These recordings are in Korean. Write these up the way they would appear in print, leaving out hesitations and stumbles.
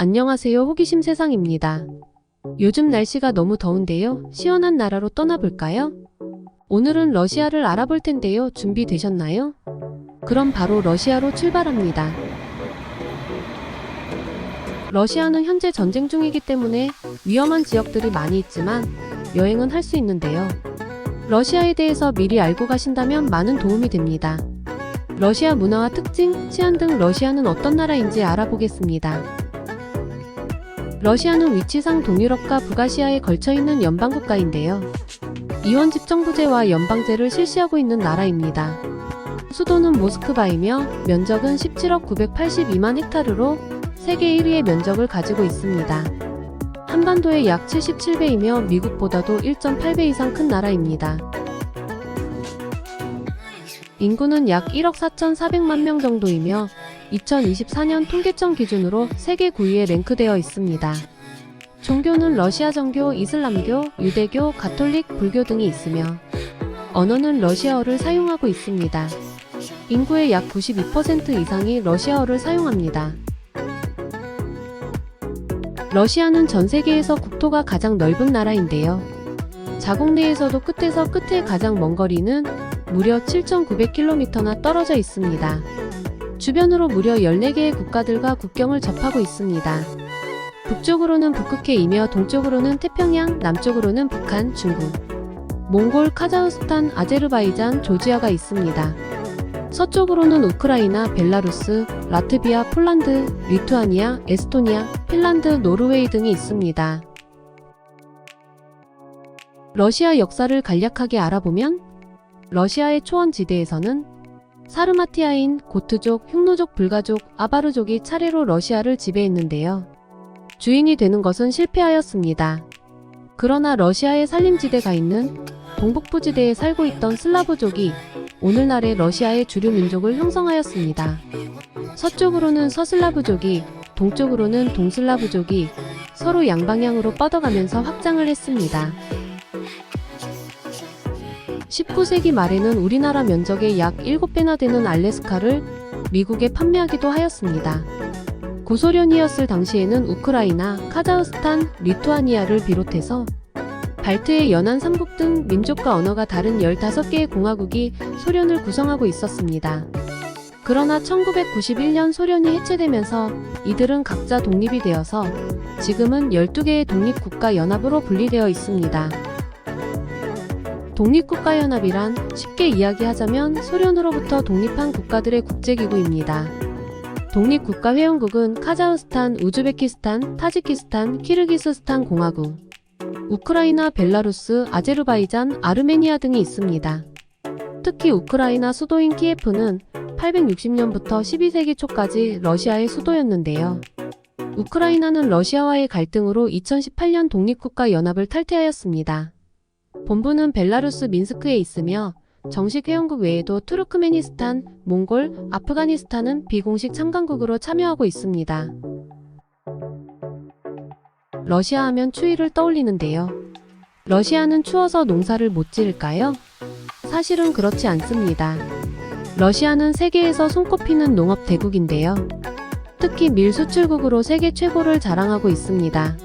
안녕하세요. 호기심 세상입니다. 요즘 날씨가 너무 더운데요. 시원한 나라로 떠나볼까요? 오늘은 러시아를 알아볼 텐데요. 준비되셨나요? 그럼 바로 러시아로 출발합니다. 러시아는 현재 전쟁 중이기 때문에 위험한 지역들이 많이 있지만 여행은 할 수 있는데요. 러시아에 대해서 미리 알고 가신다면 많은 도움이 됩니다. 러시아 문화와 특징, 치안 등 러시아는 어떤 나라인지 알아보겠습니다. 러시아는 위치상 동유럽과 북아시아에 걸쳐있는 연방국가인데요. 이원 집정부제와 연방제를 실시하고 있는 나라입니다. 수도는 모스크바이며 면적은 17억 982만 헥타르로 세계 1위의 면적을 가지고 있습니다. 한반도의 약 77배이며 미국보다도 1.8배 이상 큰 나라입니다. 인구는 약 1억 4,400만 명 정도이며 2024년 통계청 기준으로 세계 9위에 랭크되어 있습니다. 종교는 러시아 정교, 이슬람교, 유대교, 가톨릭, 불교 등이 있으며 언어는 러시아어를 사용하고 있습니다. 인구의 약 92% 이상이 러시아어를 사용합니다. 러시아는 전 세계에서 국토가 가장 넓은 나라인데요. 자국 내에서도 끝에서 끝의 가장 먼 거리는 무려 7,900km나 떨어져 있습니다. 주변으로 무려 14개의 국가들과 국경을 접하고 있습니다. 북쪽으로는 북극해이며 동쪽으로는 태평양, 남쪽으로는 북한, 중국, 몽골, 카자흐스탄, 아제르바이잔, 조지아가 있습니다. 서쪽으로는 우크라이나, 벨라루스, 라트비아, 폴란드, 리투아니아, 에스토니아, 핀란드, 노르웨이 등이 있습니다. 러시아 역사를 간략하게 알아보면 러시아의 초원지대에서는 사르마티아인, 고트족, 흉노족, 불가족, 아바르족이 차례로 러시아를 지배했는데요. 주인이 되는 것은 실패하였습니다. 그러나 러시아의 산림지대가 있는 동북부지대에 살고 있던 슬라브족이 오늘날의 러시아의 주류 민족을 형성하였습니다. 서쪽으로는 서슬라브족이, 동쪽으로는 동슬라브족이 서로 양방향으로 뻗어가면서 확장을 했습니다. 19세기 말에는 우리나라 면적의 약 7배나 되는 알래스카를 미국에 판매하기도 하였습니다. 구소련이었을 당시에는 우크라이나, 카자흐스탄, 리투아니아를 비롯해서 발트의 연안 3국 등 민족과 언어가 다른 15개의 공화국이 소련을 구성하고 있었습니다. 그러나 1991년 소련이 해체되면서 이들은 각자 독립이 되어서 지금은 12개의 독립국가연합으로 분리되어 있습니다. 독립국가연합이란 쉽게 이야기하자면 소련으로부터 독립한 국가들의 국제기구입니다. 독립국가회원국은 카자흐스탄, 우즈베키스탄, 타지키스탄, 키르기스스탄 공화국, 우크라이나, 벨라루스, 아제르바이잔, 아르메니아 등이 있습니다. 특히 우크라이나 수도인 키예프는 860년부터 12세기 초까지 러시아의 수도였는데요. 우크라이나는 러시아와의 갈등으로 2018년 독립국가연합을 탈퇴하였습니다. 본부는 벨라루스 민스크에 있으며 정식 회원국 외에도 투르크메니스탄, 몽골, 아프가니스탄은 비공식 참관국으로 참여하고 있습니다. 러시아 하면 추위를 떠올리는데요. 러시아는 추워서 농사를 못 지을까요? 사실은 그렇지 않습니다. 러시아는 세계에서 손꼽히는 농업 대국인데요. 특히 밀 수출국으로 세계 최고를 자랑하고 있습니다.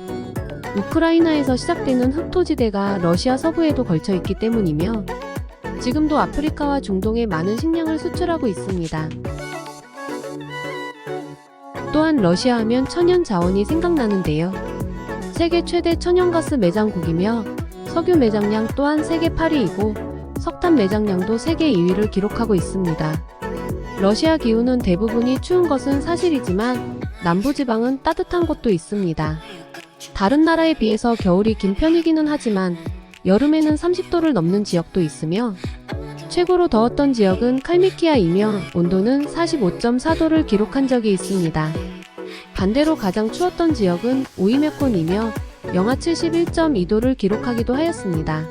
우크라이나에서 시작되는 흑토지대가 러시아 서부에도 걸쳐 있기 때문이며 지금도 아프리카와 중동에 많은 식량을 수출하고 있습니다. 또한 러시아 하면 천연 자원이 생각나는데요. 세계 최대 천연가스 매장국이며 석유 매장량 또한 세계 8위이고 석탄 매장량도 세계 2위를 기록하고 있습니다. 러시아 기후는 대부분이 추운 것은 사실이지만 남부지방은 따뜻한 곳도 있습니다. 다른 나라에 비해서 겨울이 긴 편이기는 하지만 여름에는 30도를 넘는 지역도 있으며 최고로 더웠던 지역은 칼미키아이며 온도는 45.4도를 기록한 적이 있습니다. 반대로 가장 추웠던 지역은 오이메콘이며 영하 71.2도를 기록하기도 하였습니다.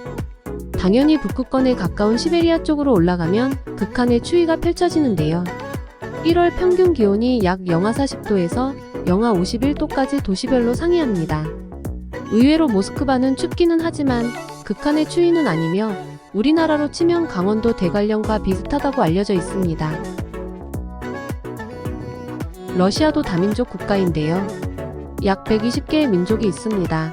당연히 북극권에 가까운 시베리아 쪽으로 올라가면 극한의 추위가 펼쳐지는데요. 1월 평균 기온이 약 영하 40도에서 영하 51도까지 도시별로 상이합니다. 의외로 모스크바는 춥기는 하지만 극한의 추위는 아니며 우리나라로 치면 강원도 대관령과 비슷하다고 알려져 있습니다. 러시아도 다민족 국가인데요. 약 120개의 민족이 있습니다.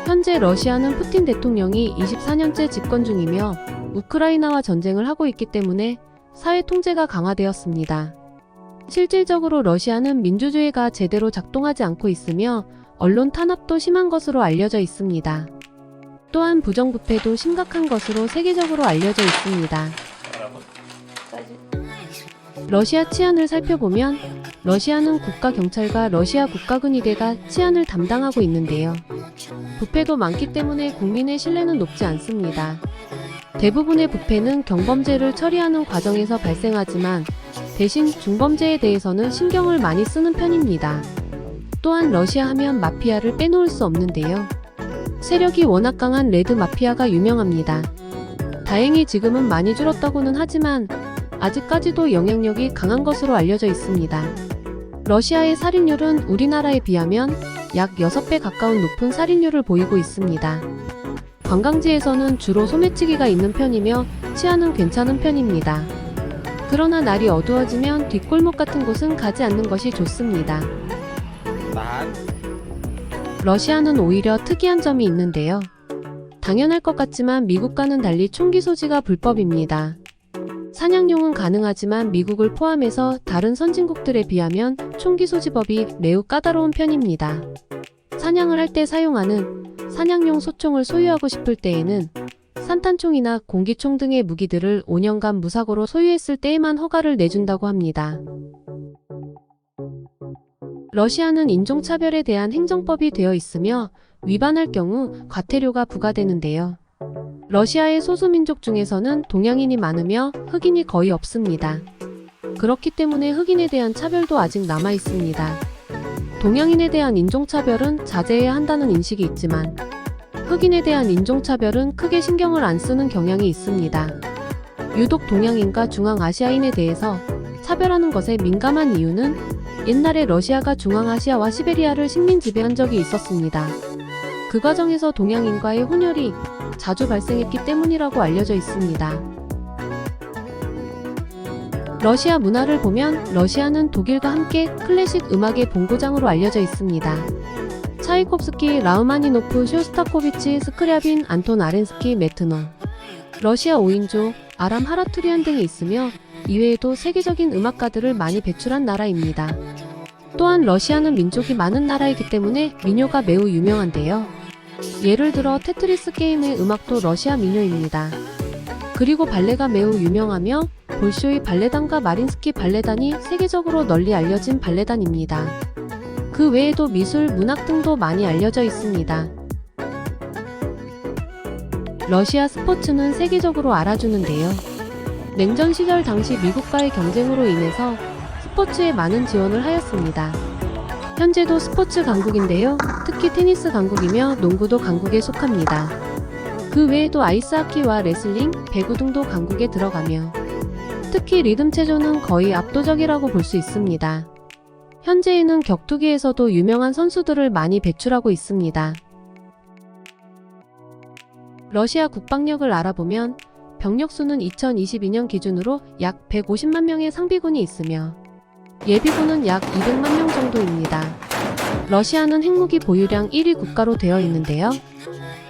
현재 러시아는 푸틴 대통령이 24년째 집권 중이며 우크라이나와 전쟁을 하고 있기 때문에 사회 통제가 강화되었습니다. 실질적으로 러시아는 민주주의가 제대로 작동하지 않고 있으며 언론 탄압도 심한 것으로 알려져 있습니다. 또한 부정부패도 심각한 것으로 세계적으로 알려져 있습니다. 러시아 치안을 살펴보면 러시아는 국가경찰과 러시아 국가군의대가 치안을 담당하고 있는데요. 부패도 많기 때문에 국민의 신뢰는 높지 않습니다. 대부분의 부패는 경범죄를 처리하는 과정에서 발생하지만 대신 중범죄에 대해서는 신경을 많이 쓰는 편입니다. 또한 러시아 하면 마피아를 빼놓을 수 없는데요. 세력이 워낙 강한 레드 마피아가 유명합니다. 다행히 지금은 많이 줄었다고는 하지만 아직까지도 영향력이 강한 것으로 알려져 있습니다. 러시아의 살인율은 우리나라에 비하면 약 6배 가까운 높은 살인율을 보이고 있습니다. 관광지에서는 주로 소매치기가 있는 편이며 치안은 괜찮은 편입니다. 그러나 날이 어두워지면 뒷골목 같은 곳은 가지 않는 것이 좋습니다. 러시아는 오히려 특이한 점이 있는데요. 당연할 것 같지만 미국과는 달리 총기 소지가 불법입니다. 사냥용은 가능하지만 미국을 포함해서 다른 선진국들에 비하면 총기 소지법이 매우 까다로운 편입니다. 사냥을 할 때 사용하는 사냥용 소총을 소유하고 싶을 때에는 산탄총이나 공기총 등의 무기들을 5년간 무사고로 소유했을 때에만 허가를 내준다고 합니다. 러시아는 인종차별에 대한 행정법이 되어 있으며 위반할 경우 과태료가 부과되는데요. 러시아의 소수민족 중에서는 동양인이 많으며 흑인이 거의 없습니다. 그렇기 때문에 흑인에 대한 차별도 아직 남아 있습니다. 동양인에 대한 인종차별은 자제해야 한다는 인식이 있지만 흑인에 대한 인종차별은 크게 신경을 안 쓰는 경향이 있습니다. 유독 동양인과 중앙아시아인에 대해서 차별하는 것에 민감한 이유는 옛날에 러시아가 중앙아시아와 시베리아를 식민 지배한 적이 있었습니다. 그 과정에서 동양인과의 혼혈이 자주 발생했기 때문이라고 알려져 있습니다. 러시아 문화를 보면 러시아는 독일과 함께 클래식 음악의 본고장으로 알려져 있습니다. 차이콥스키, 라흐마니노프, 쇼스타코비치, 스크랴빈, 안톤 아렌스키, 메트너, 러시아 5인조, 아람 하라투리안 등이 있으며 이외에도 세계적인 음악가들을 많이 배출한 나라입니다. 또한 러시아는 민족이 많은 나라이기 때문에 민요가 매우 유명한데요. 예를 들어 테트리스 게임의 음악도 러시아 민요입니다. 그리고 발레가 매우 유명하며 볼쇼이 발레단과 마린스키 발레단이 세계적으로 널리 알려진 발레단입니다. 그 외에도 미술, 문학 등도 많이 알려져 있습니다. 러시아 스포츠는 세계적으로 알아주는데요. 냉전 시절 당시 미국과의 경쟁으로 인해서 스포츠에 많은 지원을 하였습니다. 현재도 스포츠 강국인데요. 특히 테니스 강국이며 농구도 강국에 속합니다. 그 외에도 아이스하키와 레슬링, 배구 등도 강국에 들어가며 특히 리듬체조는 거의 압도적이라고 볼 수 있습니다. 현재에는 격투기에서도 유명한 선수들을 많이 배출하고 있습니다. 러시아 국방력을 알아보면 병력수는 2022년 기준으로 약 150만 명의 상비군이 있으며 예비군은 약 200만 명 정도입니다. 러시아는 핵무기 보유량 1위 국가로 되어 있는데요.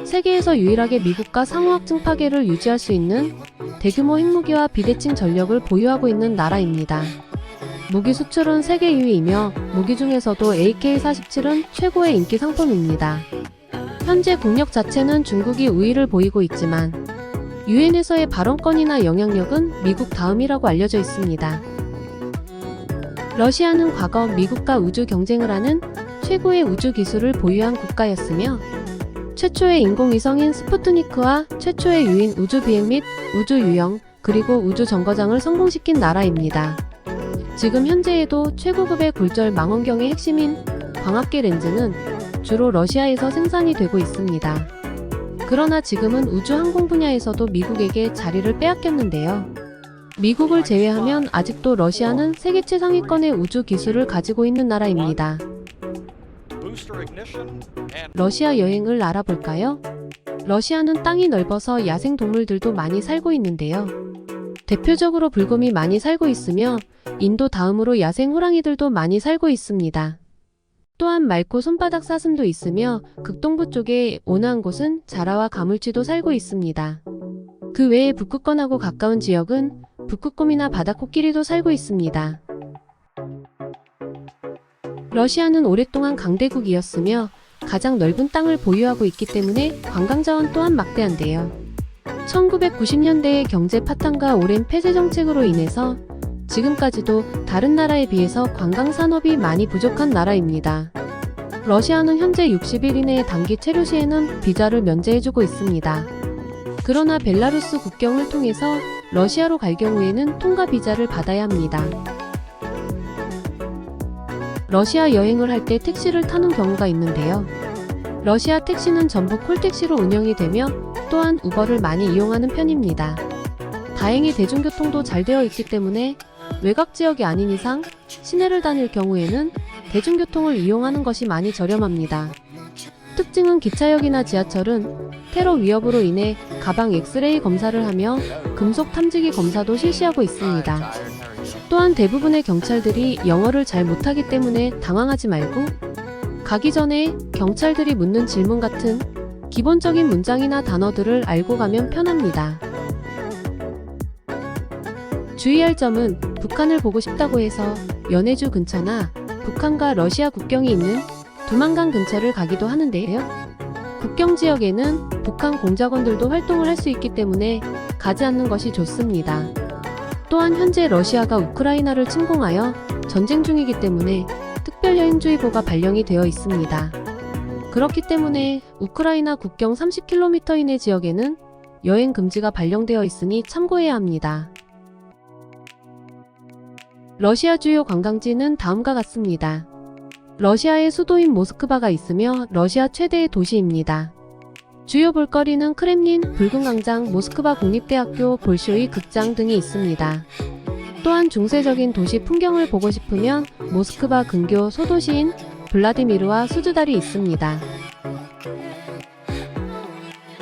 세계에서 유일하게 미국과 상호학증 파괴를 유지할 수 있는 대규모 핵무기와 비대칭 전력을 보유하고 있는 나라입니다. 무기 수출은 세계 2위이며 무기 중에서도 AK-47은 최고의 인기 상품입니다. 현재 국력 자체는 중국이 우위를 보이고 있지만 유엔에서의 발언권이나 영향력은 미국 다음이라고 알려져 있습니다. 러시아는 과거 미국과 우주 경쟁을 하는 최고의 우주 기술을 보유한 국가였으며 최초의 인공위성인 스푸트니크와 최초의 유인 우주 비행 및 우주 유영 그리고 우주 정거장을 성공시킨 나라입니다. 지금 현재에도 최고급의 굴절 망원경의 핵심인 광학계 렌즈는 주로 러시아에서 생산이 되고 있습니다. 그러나 지금은 우주 항공 분야에서도 미국에게 자리를 빼앗겼는데요. 미국을 제외하면 아직도 러시아는 세계 최상위권의 우주 기술을 가지고 있는 나라입니다. 러시아 여행을 알아볼까요? 러시아는 땅이 넓어서 야생 동물들도 많이 살고 있는데요. 대표적으로 불곰이 많이 살고 있으며 인도 다음으로 야생 호랑이들도 많이 살고 있습니다. 또한 맑고 손바닥 사슴도 있으며 극동부 쪽에 온화한 곳은 자라와 가물치도 살고 있습니다. 그 외에 북극권하고 가까운 지역은 북극곰이나 바다코끼리도 살고 있습니다. 러시아는 오랫동안 강대국이었으며 가장 넓은 땅을 보유하고 있기 때문에 관광자원 또한 막대한데요. 1990년대의 경제 파탄과 오랜 폐쇄 정책으로 인해서 지금까지도 다른 나라에 비해서 관광 산업이 많이 부족한 나라입니다. 러시아는 현재 60일 이내의 단기 체류 시에는 비자를 면제해주고 있습니다. 그러나 벨라루스 국경을 통해서 러시아로 갈 경우에는 통과 비자를 받아야 합니다. 러시아 여행을 할 때 택시를 타는 경우가 있는데요. 러시아 택시는 전부 콜택시로 운영이 되며 또한 우버를 많이 이용하는 편입니다. 다행히 대중교통도 잘 되어 있기 때문에 외곽 지역이 아닌 이상 시내를 다닐 경우에는 대중교통을 이용하는 것이 많이 저렴합니다. 특징은 기차역이나 지하철은 테러 위협으로 인해 가방 엑스레이 검사를 하며 금속 탐지기 검사도 실시하고 있습니다. 또한 대부분의 경찰들이 영어를 잘 못하기 때문에 당황하지 말고 가기 전에 경찰들이 묻는 질문 같은 기본적인 문장이나 단어들을 알고 가면 편합니다. 주의할 점은 북한을 보고 싶다고 해서 연해주 근처나 북한과 러시아 국경이 있는 두만강 근처를 가기도 하는데요. 국경 지역에는 북한 공작원들도 활동을 할 수 있기 때문에 가지 않는 것이 좋습니다. 또한 현재 러시아가 우크라이나를 침공하여 전쟁 중이기 때문에 특별여행주의보가 발령이 되어 있습니다. 그렇기 때문에 우크라이나 국경 30km 이내 지역에는 여행 금지가 발령되어 있으니 참고해야 합니다. 러시아 주요 관광지는 다음과 같습니다. 러시아의 수도인 모스크바가 있으며 러시아 최대의 도시입니다. 주요 볼거리는 크렘린, 붉은 광장, 모스크바 국립대학교, 볼쇼이 극장 등이 있습니다. 또한 중세적인 도시 풍경을 보고 싶으면 모스크바 근교 소도시인 블라디미르와 수즈달이 있습니다.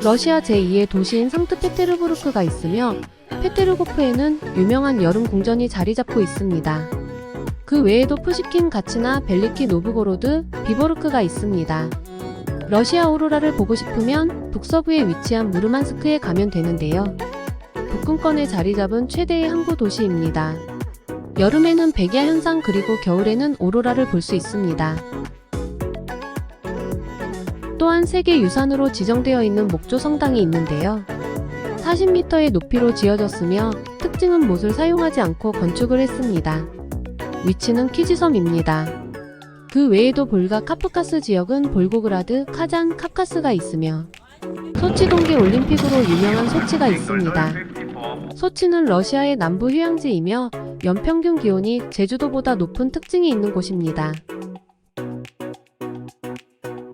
러시아 제2의 도시인 상트페테르부르크가 있으며 페테르고프에는 유명한 여름 궁전이 자리 잡고 있습니다. 그 외에도 푸시킨 가치나 벨리키 노브고로드, 비보르크가 있습니다. 러시아 오로라를 보고 싶으면 북서부에 위치한 무르만스크에 가면 되는데요. 북극권에 자리 잡은 최대의 항구 도시입니다. 여름에는 백야 현상 그리고 겨울에는 오로라를 볼 수 있습니다. 또한 세계유산으로 지정되어 있는 목조 성당이 있는데요. 40m의 높이로 지어졌으며 특징은 못을 사용하지 않고 건축을 했습니다. 위치는 키지섬입니다. 그 외에도 볼가 카프카스 지역은 볼고그라드, 카잔, 카카스가 있으며 소치 동계 올림픽으로 유명한 소치가 있습니다. 소치는 러시아의 남부 휴양지이며 연평균 기온이 제주도보다 높은 특징이 있는 곳입니다.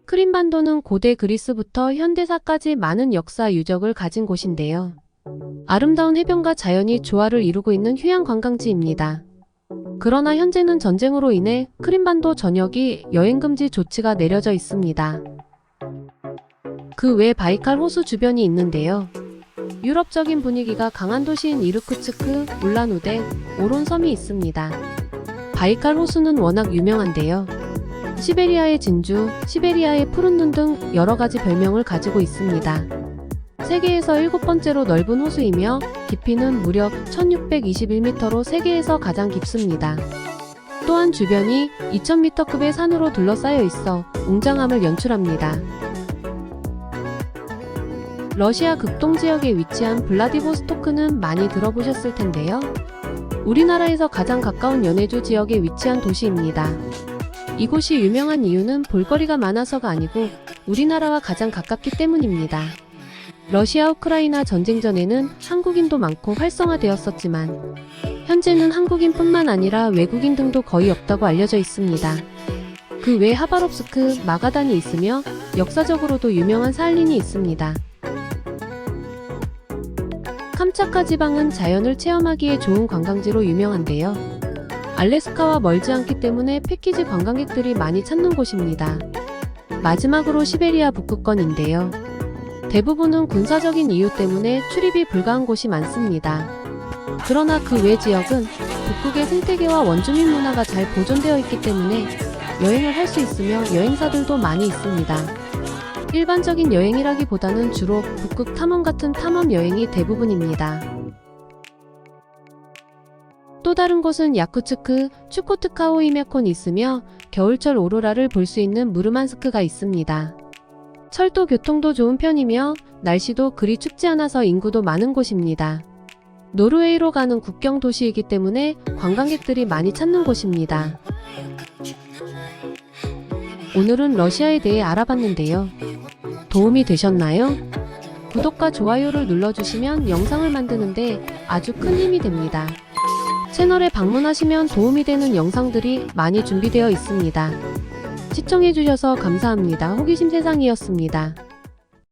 크림반도는 고대 그리스부터 현대사까지 많은 역사 유적을 가진 곳인데요. 아름다운 해변과 자연이 조화를 이루고 있는 휴양 관광지입니다. 그러나 현재는 전쟁으로 인해 크림반도 전역이 여행금지 조치가 내려져 있습니다. 그 외 바이칼 호수 주변이 있는데요. 유럽적인 분위기가 강한 도시인 이르쿠츠크, 울란우데, 오론섬이 있습니다. 바이칼 호수는 워낙 유명한데요. 시베리아의 진주, 시베리아의 푸른 눈 등 여러가지 별명을 가지고 있습니다. 세계에서 7번째로 넓은 호수이며 깊이는 무려 1621m로 세계에서 가장 깊습니다. 또한 주변이 2000m급의 산으로 둘러싸여 있어 웅장함을 연출합니다. 러시아 극동지역에 위치한 블라디보스토크는 많이 들어보셨을 텐데요. 우리나라에서 가장 가까운 연해주 지역에 위치한 도시입니다. 이곳이 유명한 이유는 볼거리가 많아서가 아니고 우리나라와 가장 가깝기 때문입니다. 러시아 우크라이나 전쟁 전에는 한국인도 많고 활성화되었었지만 현재는 한국인뿐만 아니라 외국인 등도 거의 없다고 알려져 있습니다. 그 외 하바롭스크, 마가단이 있으며 역사적으로도 유명한 사할린이 있습니다. 캄차카 지방은 자연을 체험하기에 좋은 관광지로 유명한데요. 알래스카와 멀지 않기 때문에 패키지 관광객들이 많이 찾는 곳입니다. 마지막으로 시베리아 북극권인데요. 대부분은 군사적인 이유 때문에 출입이 불가한 곳이 많습니다. 그러나 그 외 지역은 북극의 생태계와 원주민 문화가 잘 보존되어 있기 때문에 여행을 할 수 있으며 여행사들도 많이 있습니다. 일반적인 여행이라기보다는 주로 북극 탐험 같은 탐험 여행이 대부분입니다. 또 다른 곳은 야쿠츠크, 추코트카오이메콘이 있으며 겨울철 오로라를 볼 수 있는 무르만스크가 있습니다. 철도 교통도 좋은 편이며 날씨도 그리 춥지 않아서 인구도 많은 곳입니다. 노르웨이로 가는 국경 도시이기 때문에 관광객들이 많이 찾는 곳입니다. 오늘은 러시아에 대해 알아봤는데요. 도움이 되셨나요? 구독과 좋아요를 눌러주시면 영상을 만드는데 아주 큰 힘이 됩니다. 채널에 방문하시면 도움이 되는 영상들이 많이 준비되어 있습니다. 시청해주셔서 감사합니다. 호기심 세상이었습니다.